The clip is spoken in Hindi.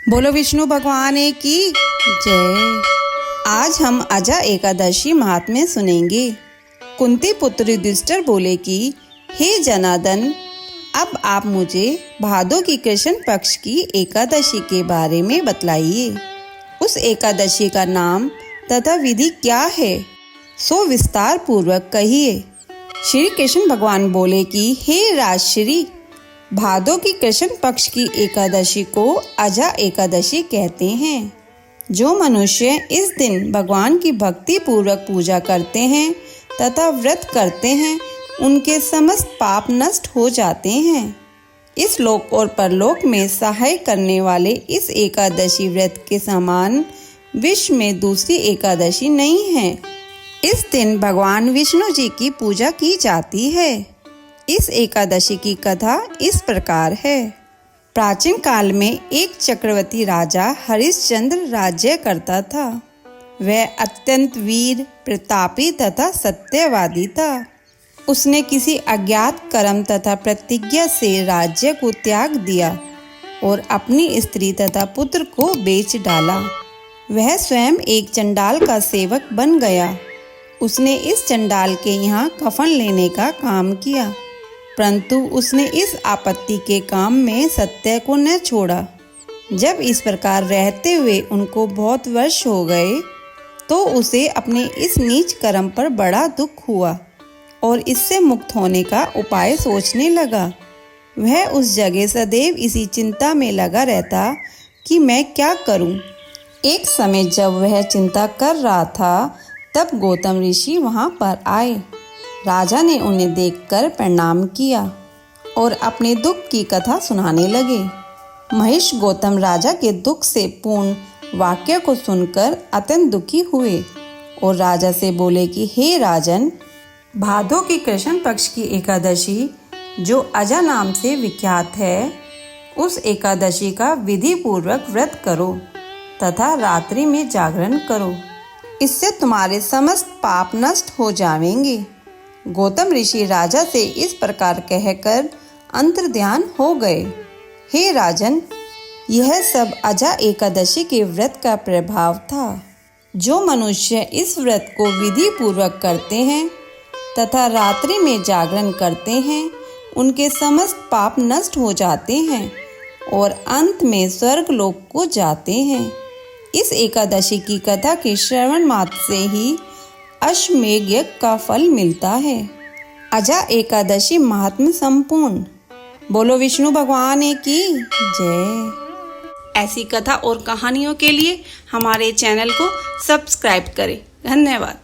बोलो विष्णु भगवान की जय। आज हम अजा एकादशी महात्म्य सुनेंगे। कुंती पुत्र युधिष्ठिर बोले कि हे जनार्दन, अब आप मुझे भादों की कृष्ण पक्ष की एकादशी के बारे में बतलाइए। उस एकादशी का नाम तथा विधि क्या है, सो विस्तार पूर्वक कहिए। श्री कृष्ण भगवान बोले कि हे राजश्री, भादों की कृष्ण पक्ष की एकादशी को अजा एकादशी कहते हैं। जो मनुष्य इस दिन भगवान की भक्ति पूर्वक पूजा करते हैं तथा व्रत करते हैं, उनके समस्त पाप नष्ट हो जाते हैं। इस लोक और परलोक में सहाय करने वाले इस एकादशी व्रत के समान विश्व में दूसरी एकादशी नहीं है। इस दिन भगवान विष्णु जी की पूजा की जाती है। इस एकादशी की कथा इस प्रकार है। प्राचीन काल में एक चक्रवर्ती राजा हरिश्चंद्र राज्य करता था। वह अत्यंत वीर, प्रतापी तथा सत्यवादी था। उसने किसी अज्ञात कर्म तथा प्रतिज्ञा से राज्य को त्याग दिया और अपनी स्त्री तथा पुत्र को बेच डाला। वह स्वयं एक चंडाल का सेवक बन गया। उसने इस चंडाल के यहाँ कफन लेने का काम किया, परंतु उसने इस आपत्ति के काम में सत्य को न छोड़ा। जब इस प्रकार रहते हुए उनको बहुत वर्ष हो गए, तो उसे अपने इस नीच कर्म पर बड़ा दुख हुआ और इससे मुक्त होने का उपाय सोचने लगा। वह उस जगह सदैव इसी चिंता में लगा रहता कि मैं क्या करूं। एक समय जब वह चिंता कर रहा था, तब गौतम ऋषि वहां पर आए। राजा ने उन्हें देखकर प्रणाम किया और अपने दुख की कथा सुनाने लगे। महेश गौतम राजा के दुख से पूर्ण वाक्य को सुनकर अत्यंत दुखी हुए और राजा से बोले कि हे राजन, भादों की कृष्ण पक्ष की एकादशी जो अजा नाम से विख्यात है, उस एकादशी का विधि पूर्वक व्रत करो तथा रात्रि में जागरण करो। इससे तुम्हारे समस्त पाप नष्ट हो जाएंगे। गौतम ऋषि राजा से इस प्रकार कहकर अंतर्ध्यान हो गए। हे राजन, यह सब अजा एकादशी के व्रत का प्रभाव था। जो मनुष्य इस व्रत को विधि पूर्वक करते हैं तथा रात्रि में जागरण करते हैं, उनके समस्त पाप नष्ट हो जाते हैं और अंत में स्वर्ग लोक को जाते हैं। इस एकादशी की कथा के श्रवण मात्र से ही अश्वमेध यज्ञ का फल मिलता है। अजा एकादशी महात्म्य संपूर्ण। बोलो विष्णु भगवान की जय। ऐसी कथा और कहानियों के लिए हमारे चैनल को सब्सक्राइब करें। धन्यवाद।